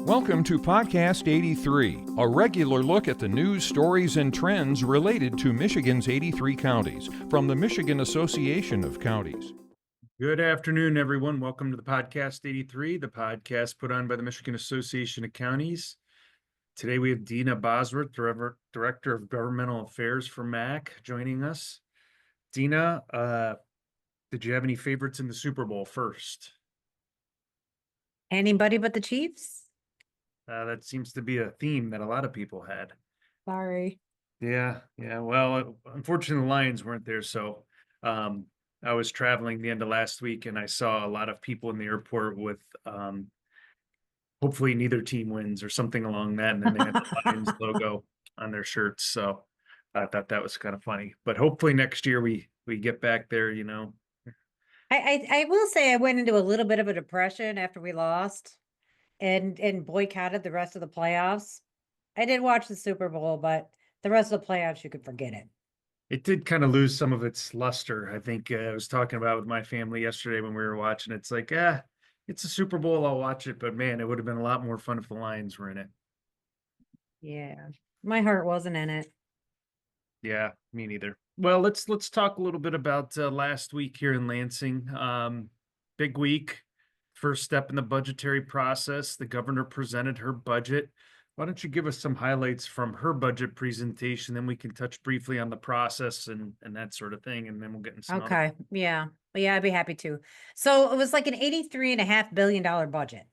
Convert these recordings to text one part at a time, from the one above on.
Welcome to Podcast 83, a regular look at the news, stories, and trends related to Michigan's 83 counties from the Michigan Association of Counties. Good afternoon, everyone. Welcome to the Podcast 83, the podcast put on by the Michigan Association of Counties. Today we have Deena Bosworth, Director of Governmental Affairs for MAC, joining us. Deena, did you have any favorites in the Super Bowl first? Anybody but the Chiefs? That seems to be a theme that a lot of people had. Sorry. Yeah. Well, unfortunately, the Lions weren't there, so I was traveling the end of last week, and I saw a lot of people in the airport with hopefully neither team wins or something along that, and then they had the Lions logo on their shirts. So I thought that was kind of funny. But hopefully next year we get back there, you know. I will say I went into a little bit of a depression after we lost and boycotted the rest of the playoffs. I did watch the Super Bowl, but the rest of the playoffs, you could forget it. It did kind of lose some of its luster. I think I was talking about with my family yesterday when we were watching. It's like, it's a Super Bowl. I'll watch it, but man, it would have been a lot more fun if the Lions were in it. Yeah, my heart wasn't in it. Yeah, me neither. Well, let's talk a little bit about last week here in Lansing. Big week. First step in the budgetary process. The governor presented her budget. Why don't you give us some highlights from her budget presentation? Then we can touch briefly on the process and that sort of thing, and then we'll get into some Okay. Yeah, I'd be happy to. So it was like an $83.5 billion budget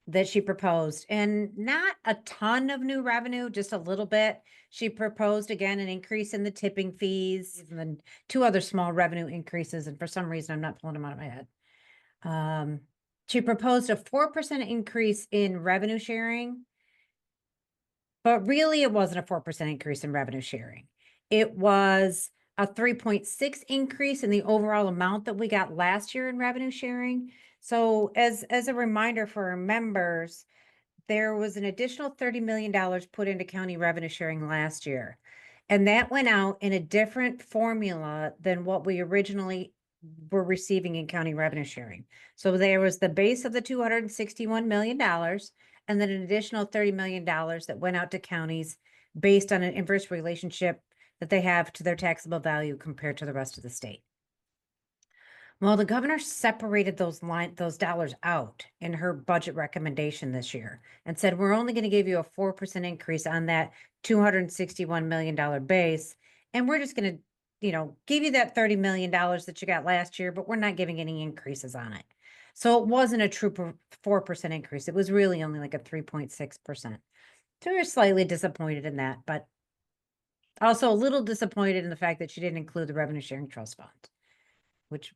that she proposed, and not a ton of new revenue, just a little bit. She proposed again an increase in the tipping fees and then two other small revenue increases. And for some reason, I'm not pulling them out of my head. She proposed a 4% increase in revenue sharing, but really it wasn't a 4% increase in revenue sharing. It was a 3.6 increase in the overall amount that we got last year in revenue sharing. So as a reminder for our members, there was an additional $30 million put into county revenue sharing last year. And that went out in a different formula than what we originally were receiving in county revenue sharing. So there was the base of the $261 million, and then an additional $30 million that went out to counties based on an inverse relationship that they have to their taxable value compared to the rest of the state. Well, the governor separated those dollars out in her budget recommendation this year and said, we're only going to give you a 4% increase on that $261 million base. And we're just going to, give you that $30 million that you got last year, but we're not giving any increases on it. So it wasn't a true 4% increase. It was really only like a 3.6%. So we're slightly disappointed in that, but also a little disappointed in the fact that she didn't include the revenue sharing trust fund. Which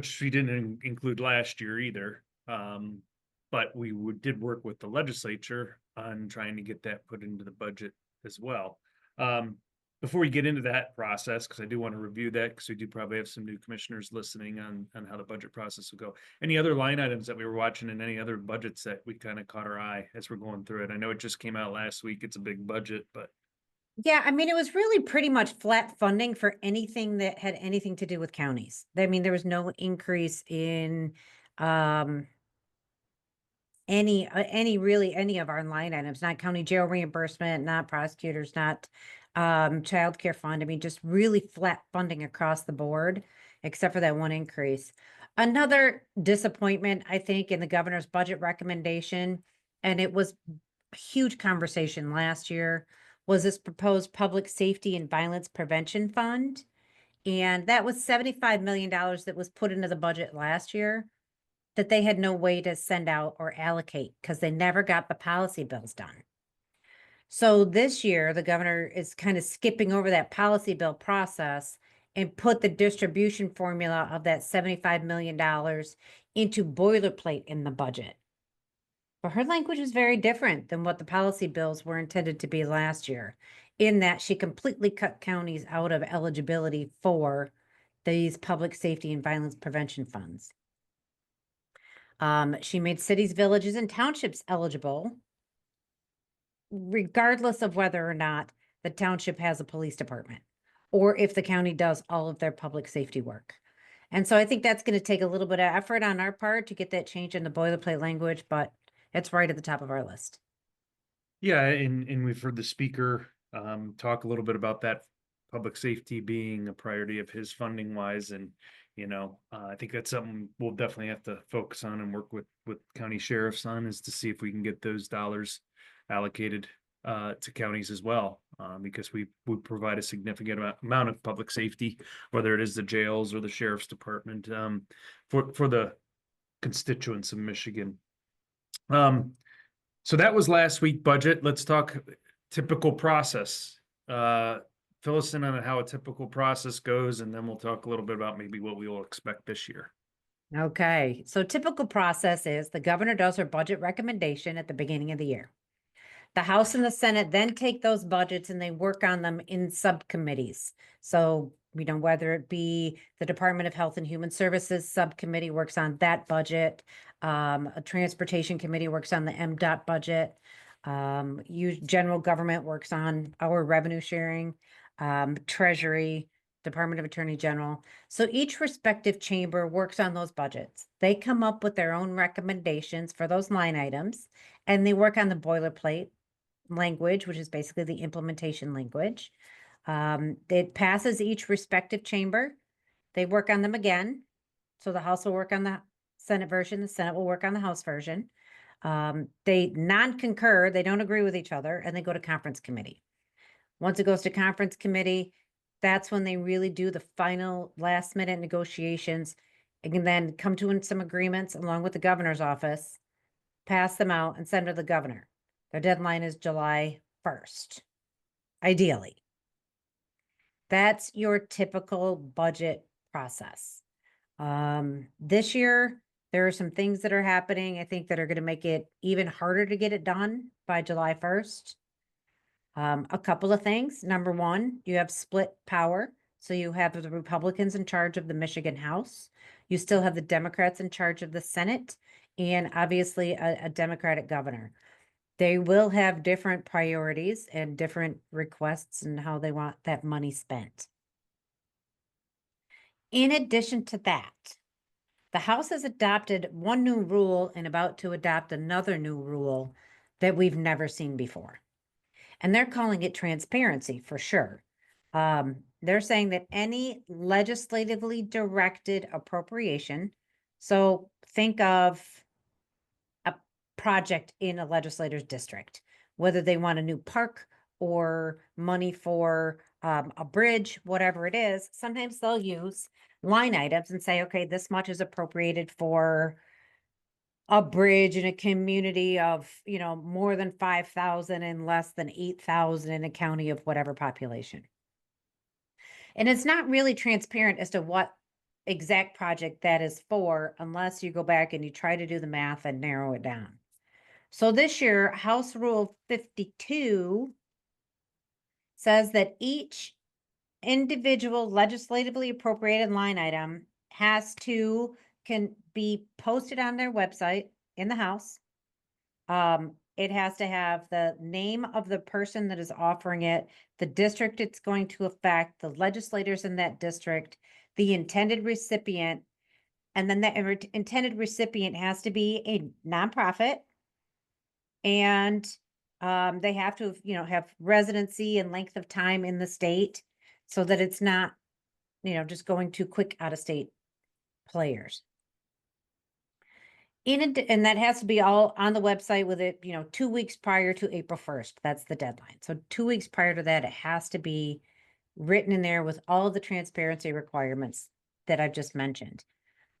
she didn't include last year either. But we did work with the legislature on trying to get that put into the budget as well. Before we get into that process, because I do want to review that, because we do probably have some new commissioners listening on how the budget process will go. Any other line items that we were watching and any other budgets that we kind of caught our eye as we're going through it? I know it just came out last week. It's a big budget, but yeah, I mean, it was really pretty much flat funding for anything that had anything to do with counties. I mean, there was no increase in any of our line items, not county jail reimbursement, not prosecutors, not child care fund. I mean, just really flat funding across the board, except for that one increase. Another disappointment, I think, in the governor's budget recommendation, and it was a huge conversation last year, was this proposed public safety and violence prevention fund. And that was $75 million that was put into the budget last year that they had no way to send out or allocate because they never got the policy bills done. So this year, the governor is kind of skipping over that policy bill process and put the distribution formula of that $75 million into boilerplate in the budget. But her language is very different than what the policy bills were intended to be last year, in that she completely cut counties out of eligibility for these public safety and violence prevention funds. She made cities, villages, and townships eligible, regardless of whether or not the township has a police department or if the county does all of their public safety work. And so I think that's going to take a little bit of effort on our part to get that change in the boilerplate language, but It's right at the top of our list. Yeah, and we've heard the speaker talk a little bit about that public safety being a priority of his funding wise, and I think that's something we'll definitely have to focus on and work with county sheriffs on, is to see if we can get those dollars allocated to counties as well, because we provide a significant amount of public safety, whether it is the jails or the sheriff's department, for the constituents of Michigan. So that was last week budget. Let's talk typical process. Fill us in on how a typical process goes, and then we'll talk a little bit about maybe what we will expect this year. Okay, so typical process is the governor does her budget recommendation at the beginning of the year. The House and the Senate then take those budgets and they work on them in subcommittees. So, whether it be the Department of Health and Human Services subcommittee works on that budget, a transportation committee works on the MDOT budget, general government works on our revenue sharing, Treasury, Department of Attorney General. So each respective chamber works on those budgets. They come up with their own recommendations for those line items, and they work on the boilerplate language, which is basically the implementation language. It passes each respective chamber. They work on them again. So the House will work on the Senate version, the Senate will work on the House version. They non-concur, they don't agree with each other, and they go to conference committee. Once it goes to conference committee, that's when they really do the final last minute negotiations and can then come to some agreements along with the governor's office, pass them out and send to the governor. Their deadline is July 1st, ideally. That's your typical budget process. This year, there are some things that are happening, I think, that are going to make it even harder to get it done by July 1st. A couple of things. Number one, you have split power. So you have the Republicans in charge of the Michigan House. You still have the Democrats in charge of the Senate, and obviously a Democratic governor. They will have different priorities and different requests and how they want that money spent. In addition to that, the House has adopted one new rule and about to adopt another new rule that we've never seen before. And they're calling it transparency for sure. They're saying that any legislatively directed appropriation, so think of a project in a legislator's district, whether they want a new park or money for a bridge, whatever it is, sometimes they'll use line items and say, okay, this much is appropriated for a bridge in a community of, more than 5,000 and less than 8,000 in a county of whatever population. And it's not really transparent as to what exact project that is for, unless you go back and you try to do the math and narrow it down. So this year, House Rule 52 says that each individual legislatively appropriated line item can be posted on their website in the House. It has to have the name of the person that is offering it, the district it's going to affect, the legislators in that district, the intended recipient, and then that intended recipient has to be a nonprofit, and they have to, have residency and length of time in the state so that it's not, just going to quick out-of-state players. And that has to be all on the website with it, 2 weeks prior to April 1st. That's the deadline. So 2 weeks prior to that, it has to be written in there with all of the transparency requirements that I've just mentioned.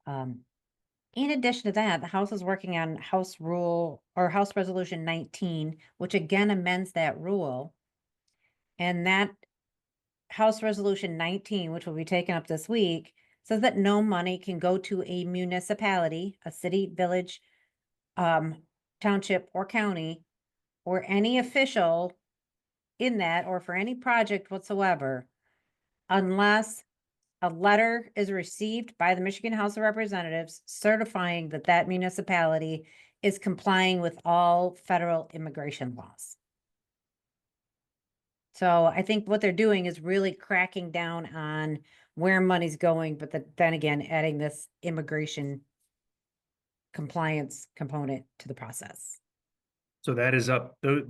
In addition to that, the House is working on House Resolution 19, which again amends that rule. And that House Resolution 19, which will be taken up this week, says that no money can go to a municipality, a city, village, township, or county, or any official in that, or for any project whatsoever, unless a letter is received by the Michigan House of Representatives certifying that that municipality is complying with all federal immigration laws. So I think what they're doing is really cracking down on where money's going, but then again, adding this immigration compliance component to the process. So that is up, those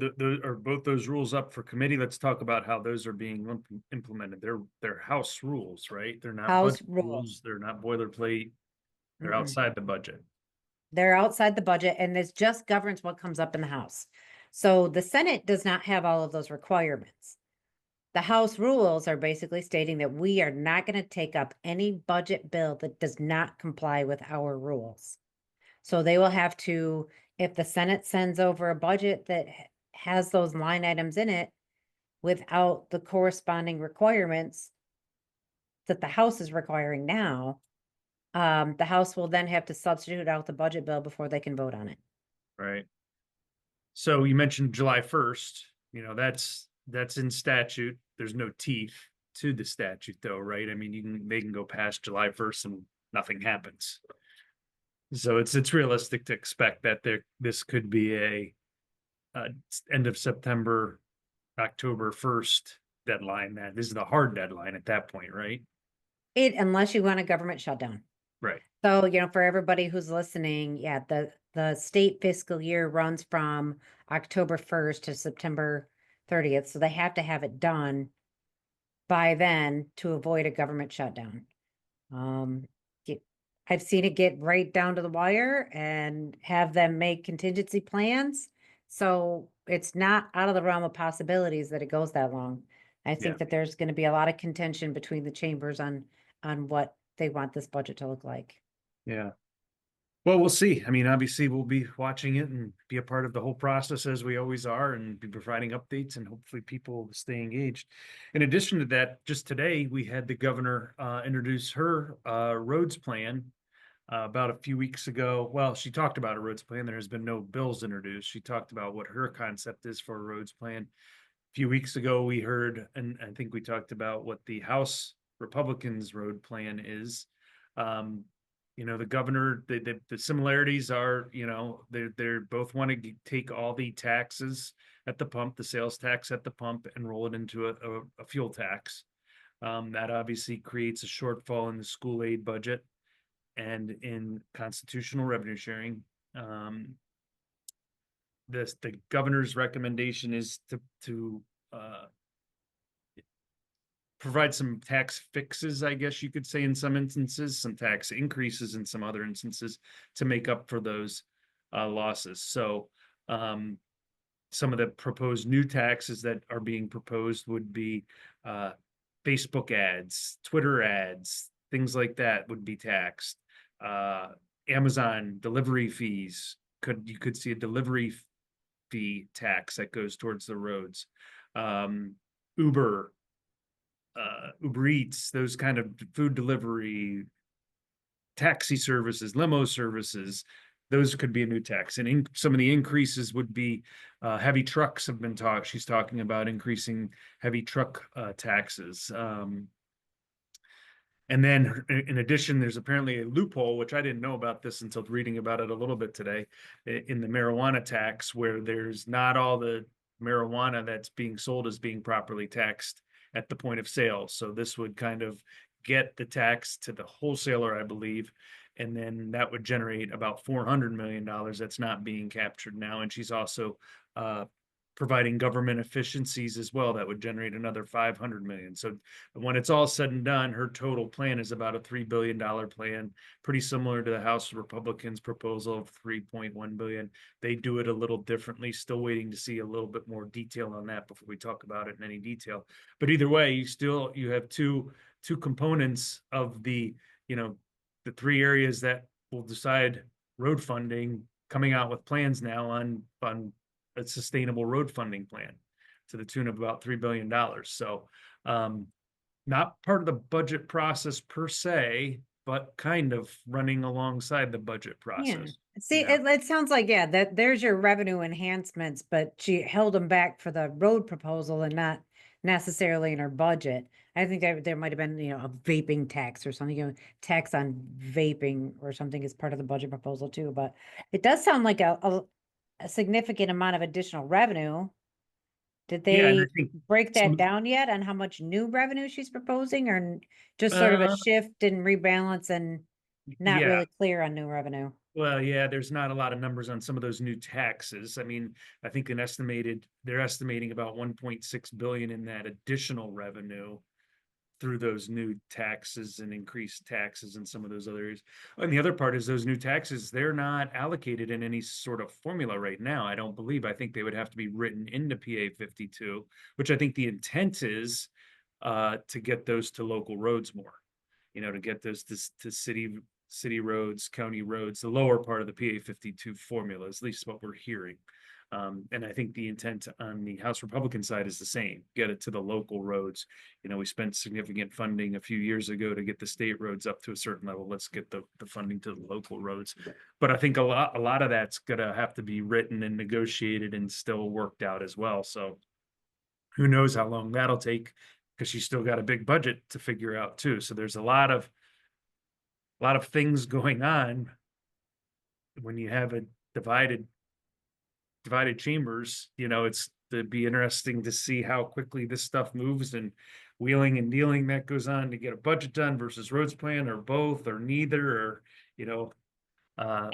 are both those rules up for committee. Let's talk about how those are being implemented. They're house rules, right? They're not House budget rules. rules. They're not boilerplate. They're Mm-mm. outside the budget. They're outside the budget and this just governs what comes up in the House. So the Senate does not have all of those requirements. The House rules are basically stating that we are not going to take up any budget bill that does not comply with our rules. So they will have to, if the Senate sends over a budget that has those line items in it without the corresponding requirements that the House is requiring now, the House will then have to substitute out the budget bill before they can vote on it. Right. So you mentioned July 1st, that's in statute. There's no teeth to the statute though, right? I mean, they can go past July 1st and nothing happens. So it's realistic to expect that this could be a end of September, October 1st deadline. That this is the hard deadline at that point, right? Unless you want a government shutdown. Right. So, for everybody who's listening, yeah, the state fiscal year runs from October 1st to September 30th. So they have to have it done by then to avoid a government shutdown. I've seen it get right down to the wire and have them make contingency plans. So it's not out of the realm of possibilities that it goes that long. I think that there's going to be a lot of contention between the chambers on what they want this budget to look like. Yeah. Well, we'll see. I mean, obviously we'll be watching it and be a part of the whole process as we always are and be providing updates and hopefully people stay engaged. In addition to that, just today we had the governor introduce her roads plan about a few weeks ago. Well, she talked about a roads plan. There has been no bills introduced. She talked about what her concept is for a roads plan. A few weeks ago, we heard, and I think we talked about what the House Republicans' road plan is. The governor, the similarities are, they're both want to take all the taxes at the pump, the sales tax at the pump, and roll it into a fuel tax. That obviously creates a shortfall in the school aid budget and in constitutional revenue sharing. The governor's recommendation is to provide some tax fixes, I guess you could say, in some instances, some tax increases in some other instances to make up for those losses. So some of the proposed new taxes that are being proposed would be Facebook ads, Twitter ads, things like that would be taxed. Amazon delivery fees, you could see a delivery fee tax that goes towards the roads. Uber Eats, those kind of food delivery, taxi services, limo services, those could be a new tax. And some of the increases would be heavy trucks have been she's talking about increasing heavy truck taxes. And then in addition, there's apparently a loophole, which I didn't know about this until reading about it a little bit today, in the marijuana tax, where there's not all the marijuana that's being sold as being properly taxed at the point of sale. So this would kind of get the tax to the wholesaler, I believe, and then that would generate about $400 million that's not being captured now. And she's also providing government efficiencies as well that would generate another 500 million. So when it's all said and done, her total plan is about a $3 billion plan, pretty similar to the House Republicans' proposal of 3.1 billion. They do it a little differently, still waiting to see a little bit more detail on that before we talk about it in any detail. But either way, you have two components of the three areas that will decide road funding, coming out with plans now on a sustainable road funding plan to the tune of about $3 billion. So not part of the budget process per se, but kind of running alongside the budget process. See, it sounds like, that there's your revenue enhancements, but she held them back for the road proposal and not necessarily in her budget. I think there might have been, a vaping tax or something, tax on vaping or something as part of the budget proposal too. But it does sound like a significant amount of additional revenue. Did they break that down yet on how much new revenue she's proposing, or just sort of a shift and rebalance and not really clear on new revenue? Well, yeah, there's not a lot of numbers on some of those new taxes. I mean, I think they're estimating about 1.6 billion in that additional revenue through those new taxes and increased taxes and some of those other areas. And the other part is those new taxes, they're not allocated in any sort of formula right now. I don't believe. I think they would have to be written into PA 52, which I think the intent is to get those to local roads more. To get those to city roads, county roads, the lower part of the PA 52 formula, is at least what we're hearing. And I think the intent on the House Republican side is the same, get it to the local roads. We spent significant funding a few years ago to get the state roads up to a certain level. Let's get the funding to the local roads. But I think a lot of that's gonna have to be written and negotiated and still worked out as well. So who knows how long that'll take, because she's still got a big budget to figure out too. So there's a lot of things going on when you have a divided chambers. It's to be interesting to see how quickly this stuff moves, and wheeling and dealing that goes on to get a budget done versus roads plan, or both, or neither, or a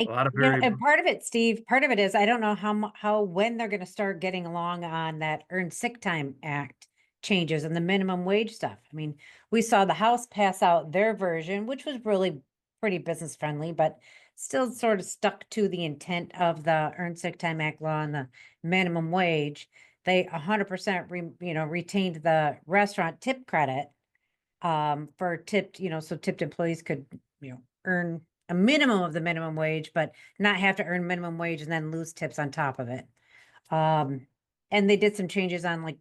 lot of And part of it, Steve, part of it is, I don't know when they're gonna start getting along on that Earned Sick Time Act changes and the minimum wage stuff. I mean, we saw the House pass out their version, which was really pretty business friendly, but still sort of stuck to the intent of the Earned Sick Time Act law and the minimum wage. They 100% retained the restaurant tip credit for tipped, so tipped employees could, earn a minimum of the minimum wage, but not have to earn minimum wage and then lose tips on top of it. And they did some changes on like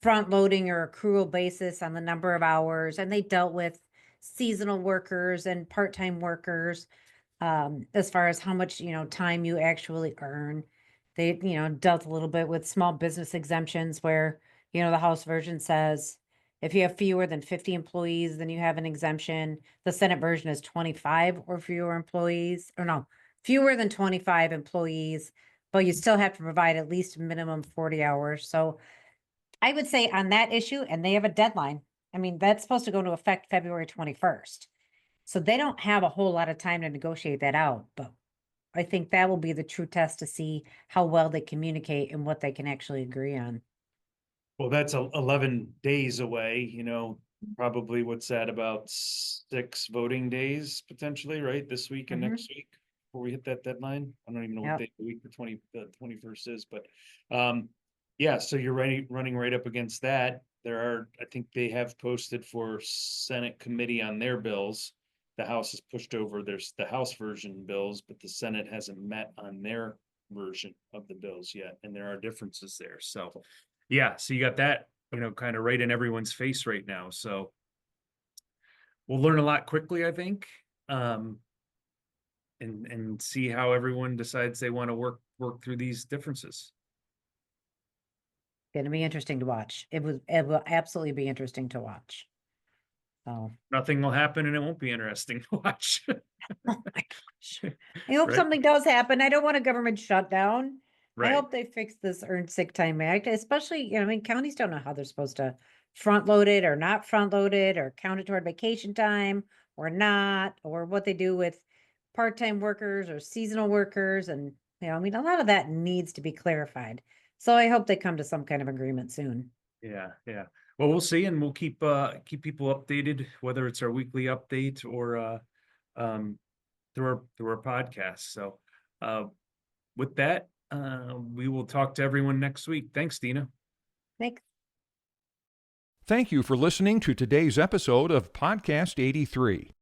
front loading or accrual basis on the number of hours, and they dealt with seasonal workers and part-time workers as far as how much, time you actually earn. They, dealt a little bit with small business exemptions where, the House version says if you have fewer than 50 employees, then you have an exemption. The Senate version is 25 or fewer employees, or no, fewer than 25 employees, but you still have to provide at least minimum 40 hours. So I would say on that issue, and they have a deadline. I mean, that's supposed to go into effect February 21st. So they don't have a whole lot of time to negotiate that out, but I think that will be the true test to see how well they communicate and what they can actually agree on. Well, that's 11 days away, probably what's that, about 6 voting days potentially, right? This week and next week before we hit that deadline. I don't even know what Yep. day of the week the 21st is, but yeah, so you're running right up against that. I think they have posted for Senate committee on their bills. The House has pushed over the House version bills, but the Senate hasn't met on their version of the bills yet, and there are differences there. So yeah, so you got that, kind of right in everyone's face right now. So we'll learn a lot quickly, I think, and see how everyone decides they want to work through these differences. Gonna be interesting to watch. It will absolutely be interesting to watch. So, Nothing will happen, and it won't be interesting to watch. oh my gosh. I hope Right. something does happen. I don't want a government shutdown. I Right. hope they fix this Earned Sick Time Act, especially, I mean, counties don't know how they're supposed to front load it or not front load it or count it toward vacation time or not, or what they do with part-time workers or seasonal workers. And, I mean, a lot of that needs to be clarified. So I hope they come to some kind of agreement soon. Yeah, yeah. Well, we'll see, and we'll keep people updated, whether it's our weekly update or through our podcast. So with that, we will talk to everyone next week. Thanks, Deena. Thanks. Thank you for listening to today's episode of Podcast 83.